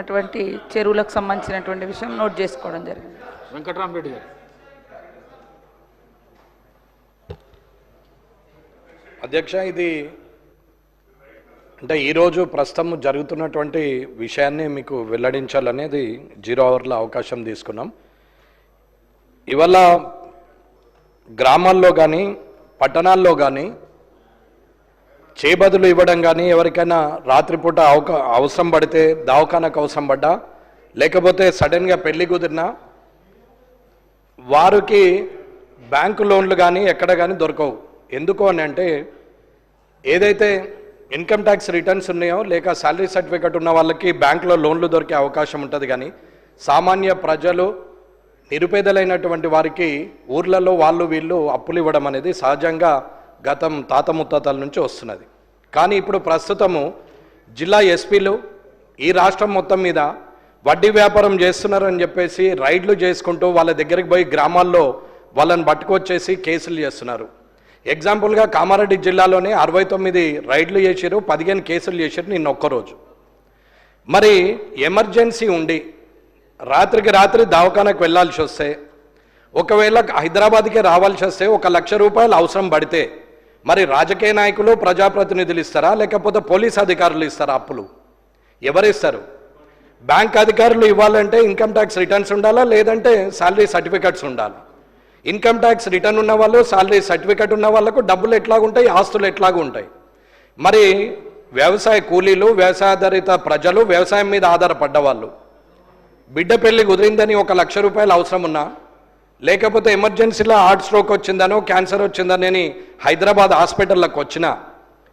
అటువంటి చెరువులకు సంబంధించినటువంటి విషయం నోట్ చేసుకోవడం జరిగింది. వెంకటరామరెడ్డి గారు. అధ్యక్ష, ఇది అంటే ఈరోజు ప్రస్తుతం జరుగుతున్నటువంటి విషయాన్ని మీకు వెల్లడించాలనేది 0 అవర్లో అవకాశం తీసుకున్నాం. ఇవాళ గ్రామాల్లో కానీ పట్టణాల్లో కానీ చేబదులు ఇవ్వడం కానీ, ఎవరికైనా రాత్రిపూట అవసరం పడితే దవాఖానకు అవసరం పడ్డా, లేకపోతే సడన్గా పెళ్లి కుదిరినా వారికి బ్యాంకు లోన్లు కానీ ఎక్కడ కానీ దొరకవు. ఎందుకు అని అంటే, ఏదైతే ఇన్కమ్ ట్యాక్స్ రిటర్న్స్ ఉన్నాయో లేక శాలరీ సర్టిఫికెట్ ఉన్న వాళ్ళకి బ్యాంకులో లోన్లు దొరికే అవకాశం ఉంటుంది. కానీ సామాన్య ప్రజలు, నిరుపేదలైనటువంటి వారికి ఊర్లలో వాళ్ళు వీళ్ళు అప్పులు ఇవ్వడం అనేది సహజంగా గతం తాత ముత్తాతల నుంచి వస్తున్నది. కానీ ఇప్పుడు ప్రస్తుతము జిల్లా ఎస్పీలు ఈ రాష్ట్రం మొత్తం మీద వడ్డీ వ్యాపారం చేస్తున్నారని చెప్పేసి రైడ్లు చేసుకుంటూ వాళ్ళ దగ్గరికి పోయి గ్రామాల్లో వాళ్ళని పట్టుకొచ్చేసి కేసులు చేస్తున్నారు. ఎగ్జాంపుల్గా కామారెడ్డి జిల్లాలోనే 69 రైడ్లు చేశారు, 15 కేసులు చేశారు నిన్న ఒక్కరోజు. మరి ఎమర్జెన్సీ ఉండి రాత్రికి రాత్రి దవాఖానకు వెళ్ళాల్సి వస్తే, ఒకవేళ హైదరాబాద్కి రావాల్సి వస్తే 1 లక్ష రూపాయలు అవసరం పడితే మరి రాజకీయ నాయకులు, ప్రజాప్రతినిధులు ఇస్తారా లేకపోతే పోలీస్ అధికారులు ఇస్తారా? అప్పులు ఎవరిస్తారు? బ్యాంక్ అధికారులు ఇవ్వాలంటే ఇన్కమ్ ట్యాక్స్ రిటర్న్స్ ఉండాలా, లేదంటే శాలరీ సర్టిఫికెట్స్ ఉండాలి. ఇన్కమ్ ట్యాక్స్ రిటర్న్ ఉన్న వాళ్ళు, శాలరీ సర్టిఫికెట్ ఉన్న వాళ్ళకు డబ్బులు ఎట్లాగుంటాయి, ఆస్తులు ఎట్లాగుంటాయి. మరి వ్యవసాయ కూలీలు, వ్యవసాయాధారిత ప్రజలు, వ్యవసాయం మీద ఆధారపడ్డ వాళ్ళు, బిడ్డ పెళ్లి కుదిరిందని 1 లక్ష రూపాయలు అవసరం ఉన్నా, లేకపోతే ఎమర్జెన్సీలో హార్ట్ స్ట్రోక్ వచ్చిందనో క్యాన్సర్ వచ్చిందని హైదరాబాద్ హాస్పిటల్లోకి వచ్చిన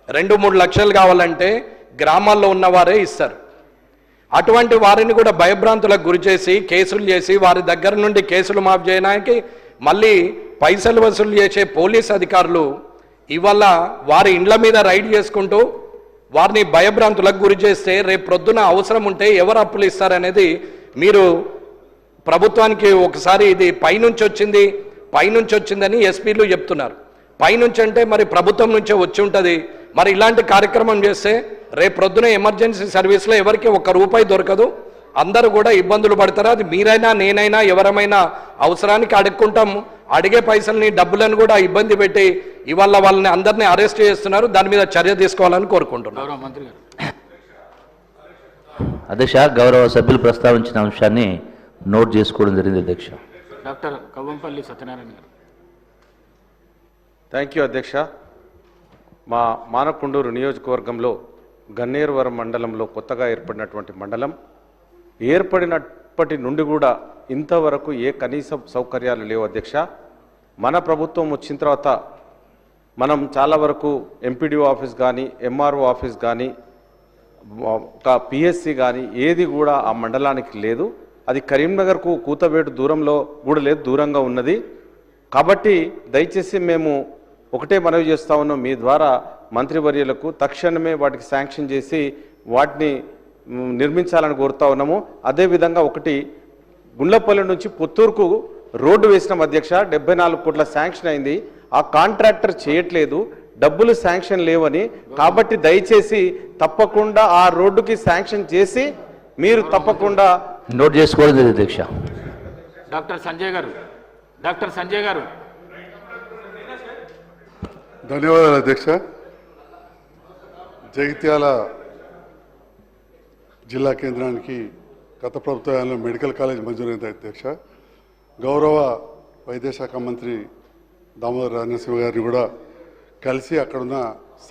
2-3 లక్షలు కావాలంటే గ్రామాల్లో ఉన్నవారే ఇస్తారు. అటువంటి వారిని కూడా భయభ్రాంతులకు గురి చేసి కేసులు చేసి వారి దగ్గర నుండి కేసులు మాఫ్ చేయడానికి మళ్ళీ పైసలు వసూలు చేసే పోలీస్ అధికారులు ఇవాళ వారి ఇండ్ల మీద రైడ్ చేసుకుంటూ వారిని భయభ్రాంతులకు గురి చేస్తే రేపు ప్రొద్దున అవసరం ఉంటే ఎవరు అప్పులు ఇస్తారనేది మీరు ప్రభుత్వానికి ఒకసారి ఇది పైనుంచి వచ్చిందని ఎస్పీలు చెప్తున్నారు. పైనుంచి అంటే మరి ప్రభుత్వం నుంచే వచ్చి ఉంటుంది. మరి ఇలాంటి కార్యక్రమం చేస్తే రేపు ప్రొద్దున ఎమర్జెన్సీ సర్వీస్లో ఎవరికి 1 రూపాయి దొరకదు, అందరూ కూడా ఇబ్బందులు పడతారు. అది మీరైనా నేనైనా ఎవరమైనా అవసరానికి అడుక్కుంటాము. అడిగే పైసల్ని డబ్బులను కూడా ఇబ్బంది పెట్టి ఇవాళ వాళ్ళని అందరినీ అరెస్ట్ చేస్తున్నారు. దాని మీద చర్య తీసుకోవాలని కోరుకుంటున్నారు. అధ్యక్ష, గౌరవ సభ్యులు ప్రస్తావించిన అంశాన్ని నోట్ చేసుకోవడం జరిగింది. అధ్యక్ష. డాక్టర్ కవ్వంపల్లి సత్యనారాయణ గారు. థ్యాంక్ యూ అధ్యక్ష. మా మానకొండూరు నియోజకవర్గంలో గన్నేరువరం మండలంలో కొత్తగా ఏర్పడినటువంటి మండలం, ఏర్పడినప్పటి నుండి కూడా ఇంతవరకు ఏ కనీస సౌకర్యాలు లేవు అధ్యక్ష. మన ప్రభుత్వం వచ్చిన తర్వాత మనం చాలా వరకు ఎంపీడీఓ ఆఫీస్ కానీ, ఎంఆర్ఓ ఆఫీస్ కానీ, ఒక పిఎస్సి కానీ ఏది కూడా ఆ మండలానికి లేదు. అది కరీంనగర్కు కూతవేటు దూరంలో కూడా లేదు, దూరంగా ఉన్నది. కాబట్టి దయచేసి మేము ఒకటే మనవి చేస్తూ ఉన్నాం, మీ ద్వారా మంత్రివర్యులకు తక్షణమే వాటికి శాంక్షన్ చేసి వాటిని నిర్మించాలని కోరుతా ఉన్నాము. అదేవిధంగా ఒకటి గుండ్లపల్లి నుంచి పుత్తూరుకు రోడ్డు వేసినాం అధ్యక్ష. 74 కోట్ల శాంక్షన్ అయింది. ఆ కాంట్రాక్టర్ చేయట్లేదు, డబ్బులు శాంక్షన్ లేవని. కాబట్టి దయచేసి తప్పకుండా ఆ రోడ్డుకి శాంక్షన్ చేసి మీరు తప్పకుండా నోట్ చేసుకోవడం జరిగింది అధ్యక్ష. డాక్టర్ సంజయ్ గారు. ధన్యవాదాలు అధ్యక్ష. జగిత్యాల జిల్లా కేంద్రానికి గత ప్రభుత్వంలో మెడికల్ కాలేజ్ మంజూరైంది అధ్యక్ష. గౌరవ వైద్యశాఖ మంత్రి దామోదర్ రాజనరసింహ గారిని కూడా కలిసి అక్కడున్న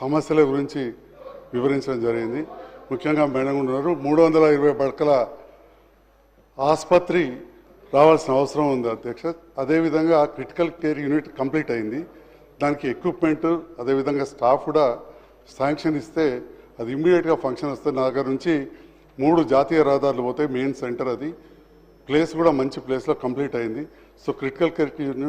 సమస్యల గురించి వివరించడం జరిగింది. ముఖ్యంగా మేడం ఉన్నారు, 320 పడకల ఆసుపత్రి రావాల్సిన అవసరం ఉంది అధ్యక్ష. అదేవిధంగా క్రిటికల్ కేర్ యూనిట్ కంప్లీట్ అయింది, దానికి ఎక్విప్మెంట్ అదేవిధంగా స్టాఫ్ కూడా శాంక్షన్ ఇస్తే అది ఇమ్మీడియట్గా ఫంక్షన్ వస్తే నా దగ్గర నుంచి 3 జాతీయ రహదారులు పోతాయి. మెయిన్ సెంటర్ అది, ప్లేస్ కూడా మంచి ప్లేస్లో కంప్లీట్ అయింది. So critical care unit